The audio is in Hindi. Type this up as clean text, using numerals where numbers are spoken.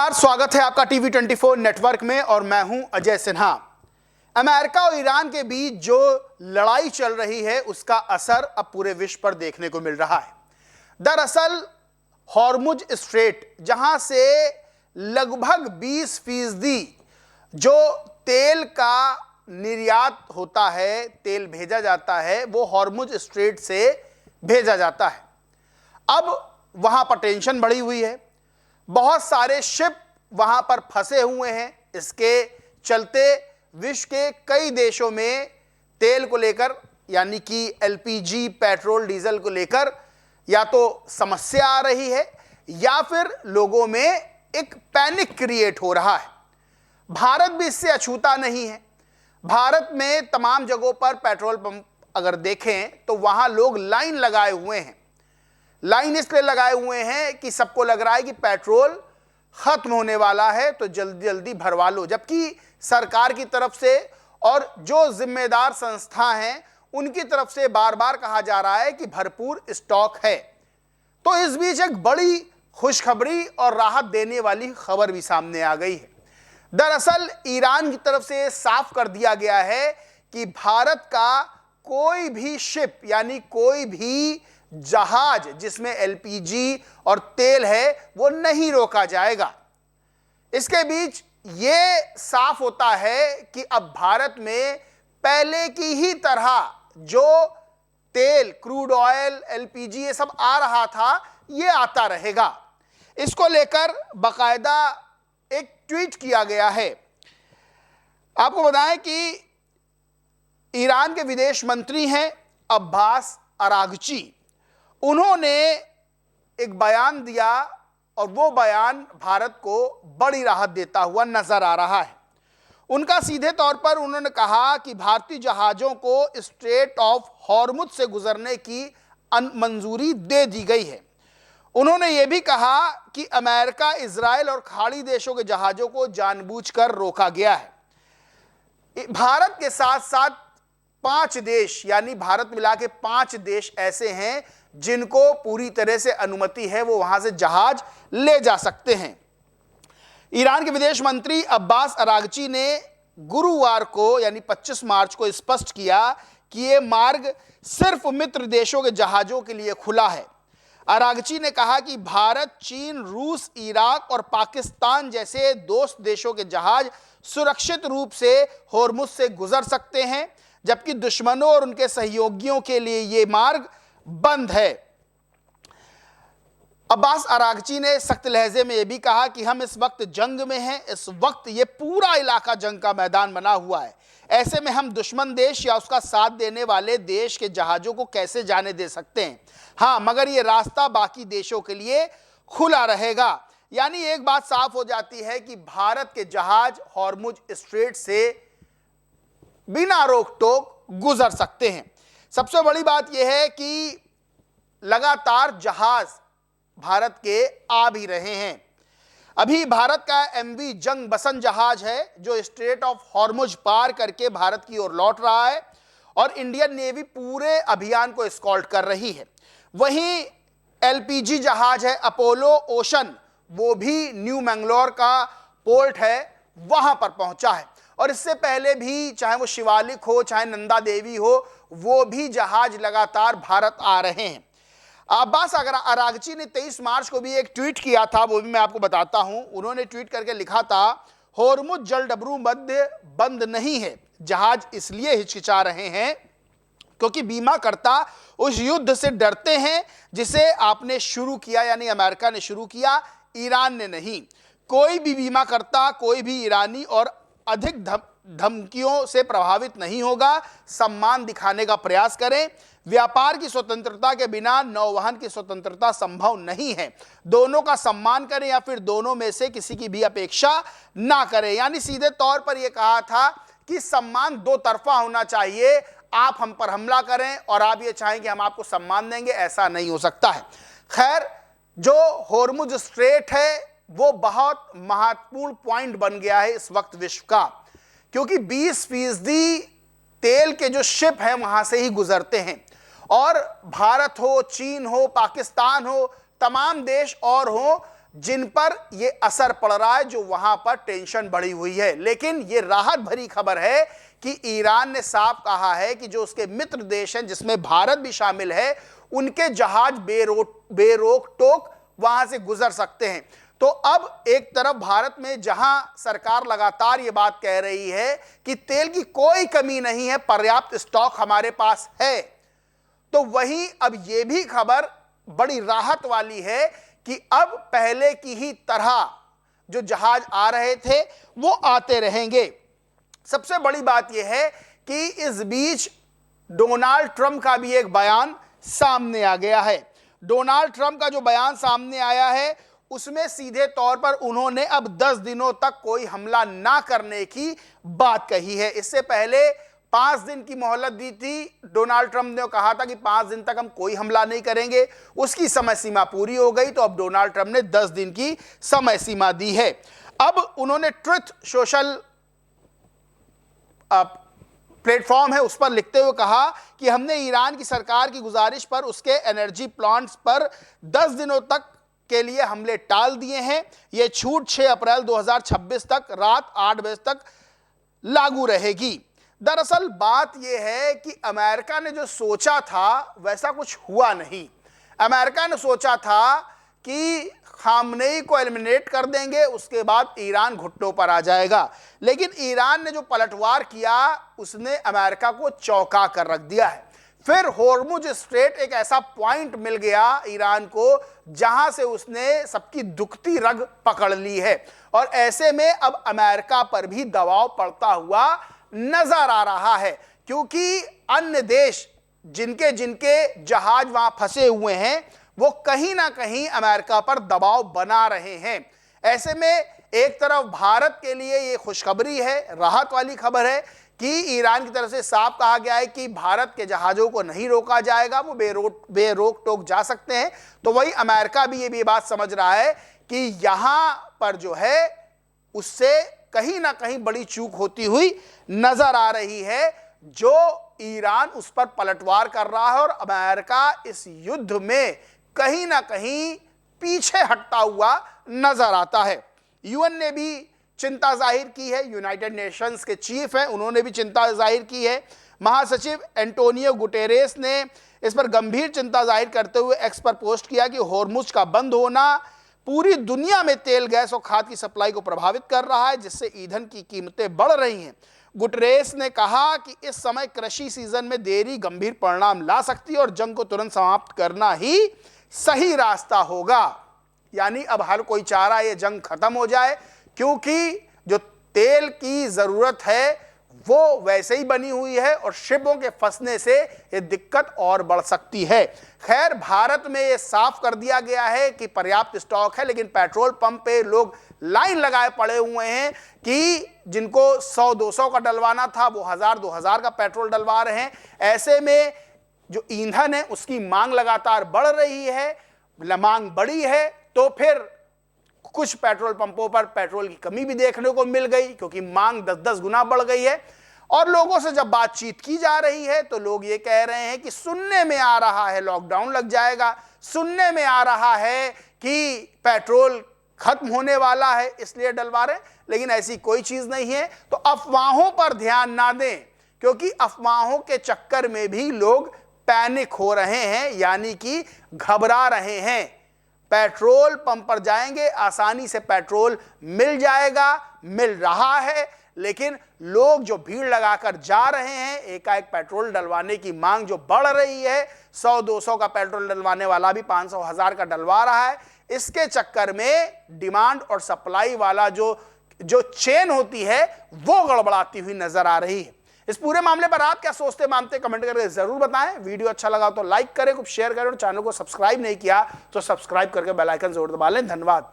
नमस्कार, स्वागत है आपका टीवी 24 नेटवर्क में और मैं हूं अजय सिन्हा। अमेरिका और ईरान के बीच जो लड़ाई चल रही है उसका असर अब पूरे विश्व पर देखने को मिल रहा है। दरअसल हॉर्मुज स्ट्रेट, जहां से लगभग 20% जो तेल का निर्यात होता है, तेल भेजा जाता है, वो हॉर्मुज स्ट्रेट से भेजा जाता है। अब वहां पर टेंशन बढ़ी हुई है, बहुत सारे शिप वहां पर फंसे हुए हैं। इसके चलते विश्व के कई देशों में तेल को लेकर, यानी कि एलपीजी, पेट्रोल डीजल को लेकर या तो समस्या आ रही है या फिर लोगों में एक पैनिक क्रिएट हो रहा है। भारत भी इससे अछूता नहीं है। भारत में तमाम जगहों पर पेट्रोल पंप अगर देखें तो वहां लोग लाइन लगाए हुए हैं। लाइन इसलिए लगाए हुए हैं कि सबको लग रहा है कि पेट्रोल खत्म होने वाला है तो जल्दी जल्दी भरवा लो, जबकि सरकार की तरफ से और जो जिम्मेदार संस्था हैं उनकी तरफ से बार बार कहा जा रहा है कि भरपूर स्टॉक है। तो इस बीच एक बड़ी खुशखबरी और राहत देने वाली खबर भी सामने आ गई है। दरअसल ईरान की तरफ से साफ कर दिया गया है कि भारत का कोई भी शिप, यानी कोई भी जहाज जिसमें एलपीजी और तेल है, वो नहीं रोका जाएगा। इसके बीच ये साफ होता है कि अब भारत में पहले की ही तरह जो तेल, क्रूड ऑयल, एलपीजी ये सब आ रहा था, ये आता रहेगा। इसको लेकर बाकायदा एक ट्वीट किया गया है। आपको बताएं कि ईरान के विदेश मंत्री हैं अब्बास अरागची। उन्होंने एक बयान दिया और वो बयान भारत को बड़ी राहत देता हुआ नजर आ रहा है। उनका सीधे तौर पर उन्होंने कहा कि भारतीय जहाजों को स्ट्रेट ऑफ हॉर्मुज से गुजरने की मंजूरी दे दी गई है। उन्होंने ये भी कहा कि अमेरिका, इजराइल और खाड़ी देशों के जहाजों को जानबूझकर रोका गया है। भारत के साथ साथ 5 देश, यानी भारत मिला के 5 देश ऐसे हैं जिनको पूरी तरह से अनुमति है, वो वहां से जहाज ले जा सकते हैं। ईरान के विदेश मंत्री अब्बास अरागची ने गुरुवार को, यानी 25 मार्च को स्पष्ट किया कि ये मार्ग सिर्फ मित्र देशों के जहाजों के लिए खुला है। अरागची ने कहा कि भारत, चीन, रूस, इराक और पाकिस्तान जैसे दोस्त देशों के जहाज सुरक्षित रूप से हॉर्मुज से गुजर सकते हैं, जबकि दुश्मनों और उनके सहयोगियों के लिए यह मार्ग बंद है। अब्बास अरागची ने सख्त लहजे में यह भी कहा कि हम इस वक्त जंग में हैं। इस वक्त ये पूरा इलाका जंग का मैदान बना हुआ है। ऐसे में हम दुश्मन देश या उसका साथ देने वाले देश के जहाजों को कैसे जाने दे सकते हैं। हाँ, मगर ये रास्ता बाकी देशों के लिए खुला रहेगा। यानी एक बात साफ हो जाती है कि भारत के जहाज हॉर्मुज स्ट्रेट से बिना रोक टोक गुजर सकते हैं। सबसे बड़ी बात यह है कि लगातार जहाज भारत के आ भी रहे हैं। अभी भारत का एमवी जंग बसंत जहाज है जो स्ट्रेट ऑफ हॉर्मुज पार करके भारत की ओर लौट रहा है और इंडियन नेवी पूरे अभियान को एस्कॉर्ट कर रही है। वहीं एलपीजी जहाज है अपोलो ओशन, वो भी न्यू मैंगलोर का पोर्ट है, वहां पर पहुंचा है। और इससे पहले भी, चाहे वो शिवालिक हो, चाहे नंदा देवी हो, वो भी जहाज लगातार भारत आ रहे हैं। अब्बास अरागची ने 23 मार्च को भी एक ट्वीट किया था, वो भी मैं आपको बताता हूं। उन्होंने ट्वीट करके लिखा था, हॉर्मुज जलडबरू मध्य बंद नहीं है। जहाज इसलिए हिचकिचा रहे हैं क्योंकि बीमाकर्ता उस युद्ध से डरते हैं जिसे आपने शुरू किया, यानी अमेरिका ने शुरू किया, ईरान ने नहीं। कोई भी बीमाकर्ता, कोई भी ईरानी और अधिक धमकियों से प्रभावित नहीं होगा। सम्मान दिखाने का प्रयास करें। व्यापार की स्वतंत्रता के बिना नौवहन की स्वतंत्रता संभव नहीं है। दोनों का सम्मान करें या फिर दोनों में से किसी की भी अपेक्षा ना करें। यानी सीधे तौर पर यह कहा था कि सम्मान दो तरफा होना चाहिए। आप हम पर हमला करें और आप ये चाहें कि हम आपको सम्मान देंगे, ऐसा नहीं हो सकता है। खैर, जो हॉर्मुज स्ट्रेट है वो बहुत महत्वपूर्ण पॉइंट बन गया है इस वक्त विश्व का, क्योंकि 20% तेल के जो शिप हैं वहां से ही गुजरते हैं। और भारत हो, चीन हो, पाकिस्तान हो, तमाम देश और हो, जिन पर यह असर पड़ रहा है, जो वहां पर टेंशन बढ़ी हुई है। लेकिन यह राहत भरी खबर है कि ईरान ने साफ कहा है कि जो उसके मित्र देश हैं, जिसमें भारत भी शामिल है, उनके जहाज बेरोक टोक वहां से गुजर सकते हैं। तो अब एक तरफ भारत में जहां सरकार लगातार ये बात कह रही है कि तेल की कोई कमी नहीं है, पर्याप्त स्टॉक हमारे पास है, तो वहीं अब यह भी खबर बड़ी राहत वाली है कि अब पहले की ही तरह जो जहाज आ रहे थे वो आते रहेंगे। सबसे बड़ी बात यह है कि इस बीच डोनाल्ड ट्रंप का भी एक बयान सामने आ गया है। डोनाल्ड ट्रंप का जो बयान सामने आया है उसमें सीधे तौर पर उन्होंने अब 10 दिनों तक कोई हमला ना करने की बात कही है। इससे पहले 5 दिन की मोहलत दी थी। डोनाल्ड ट्रंप ने कहा था कि 5 दिन तक हम कोई हमला नहीं करेंगे, उसकी समय सीमा पूरी हो गई, तो अब डोनाल्ड ट्रंप ने 10 दिन की समय सीमा दी है। अब उन्होंने ट्रुथ सोशल प्लेटफॉर्म है उस पर लिखते हुए कहा कि हमने ईरान की सरकार की गुजारिश पर उसके एनर्जी प्लांट्स पर 10 दिनों तक के लिए हमले टाल दिए हैं। यह छूट 6 अप्रैल 2026 तक रात 8 बजे तक लागू रहेगी। दरअसल बात यह है कि अमेरिका ने जो सोचा था वैसा कुछ हुआ नहीं। अमेरिका ने सोचा था कि खामनेई को एलिमिनेट कर देंगे, उसके बाद ईरान घुटनों पर आ जाएगा, लेकिन ईरान ने जो पलटवार किया उसने अमेरिका को चौंका कर रख दिया है। फिर होर्मुज स्ट्रेट एक ऐसा पॉइंट मिल गया ईरान को जहां से उसने सबकी दुखती रग पकड़ ली है, और ऐसे में अब अमेरिका पर भी दबाव पड़ता हुआ नजर आ रहा है, क्योंकि अन्य देश जिनके जिनके जहाज वहां फंसे हुए हैं वो कहीं ना कहीं अमेरिका पर दबाव बना रहे हैं। ऐसे में एक तरफ भारत के लिए ये खुशखबरी है, राहत वाली खबर है कि ईरान की तरफ से साफ कहा गया है कि भारत के जहाजों को नहीं रोका जाएगा, वो बेरोक टोक जा सकते हैं। तो वही अमेरिका भी ये बात समझ रहा है कि यहां पर जो है उससे कहीं ना कहीं बड़ी चूक होती हुई नजर आ रही है, जो ईरान उस पर पलटवार कर रहा है, और अमेरिका इस युद्ध में कहीं ना कहीं पीछे हटता हुआ नजर आता है। यूएन ने भी चिंता जाहिर की है, यूनाइटेड नेशंस के चीफ हैं, उन्होंने भी चिंता जाहिर की है। महासचिव एंटोनियो गुटेरेस ने इस पर गंभीर चिंता जाहिर करते हुए एक्स पर पोस्ट किया कि होर्मुज का बंद होना पूरी दुनिया में तेल, गैस और खाद की सप्लाई को प्रभावित कर रहा है, जिससे ईंधन की कीमतें बढ़ रही हैं। गुटेरेस ने कहा कि इस समय कृषि सीजन में देरी गंभीर परिणाम ला सकती है और जंग को तुरंत समाप्त करना ही सही रास्ता होगा। यानी अब हर कोई चाह रहा है ये जंग खत्म हो जाए, क्योंकि जो तेल की जरूरत है वो वैसे ही बनी हुई है और शिपों के फंसने से ये दिक्कत और बढ़ सकती है। खैर, भारत में ये साफ कर दिया गया है कि पर्याप्त स्टॉक है, लेकिन पेट्रोल पंप पे लोग लाइन लगाए पड़े हुए हैं कि जिनको 100-200 का डलवाना था वो 1000-2000 का पेट्रोल डलवा रहे हैं। ऐसे में जो ईंधन है उसकी मांग लगातार बढ़ रही है, मांग बढ़ी है तो फिर कुछ पेट्रोल पंपों पर पेट्रोल की कमी भी देखने को मिल गई, क्योंकि मांग 10-10 गुना बढ़ गई है। और लोगों से जब बातचीत की जा रही है तो लोग ये कह रहे हैं कि सुनने में आ रहा है लॉकडाउन लग जाएगा, सुनने में आ रहा है कि पेट्रोल खत्म होने वाला है इसलिए डलवा रहे हैं, लेकिन ऐसी कोई चीज नहीं है। तो अफवाहों पर ध्यान ना दें, क्योंकि अफवाहों के चक्कर में भी लोग पैनिक हो रहे हैं, यानी कि घबरा रहे हैं। पेट्रोल पंप पर जाएंगे, आसानी से पेट्रोल मिल जाएगा, मिल रहा है, लेकिन लोग जो भीड़ लगाकर जा रहे हैं, एकाएक पेट्रोल डलवाने की मांग जो बढ़ रही है, 100-200 का पेट्रोल डलवाने वाला भी 500-1000 का डलवा रहा है, इसके चक्कर में डिमांड और सप्लाई वाला जो चेन होती है वो गड़बड़ाती हुई नजर आ रही है। इस पूरे मामले पर आप क्या सोचते मानते कमेंट करके जरूर बताएं। वीडियो अच्छा लगा तो लाइक करें, खूब शेयर करें, और चैनल को सब्सक्राइब नहीं किया तो सब्सक्राइब करके बेल आइकन जरूर दबा लें। धन्यवाद।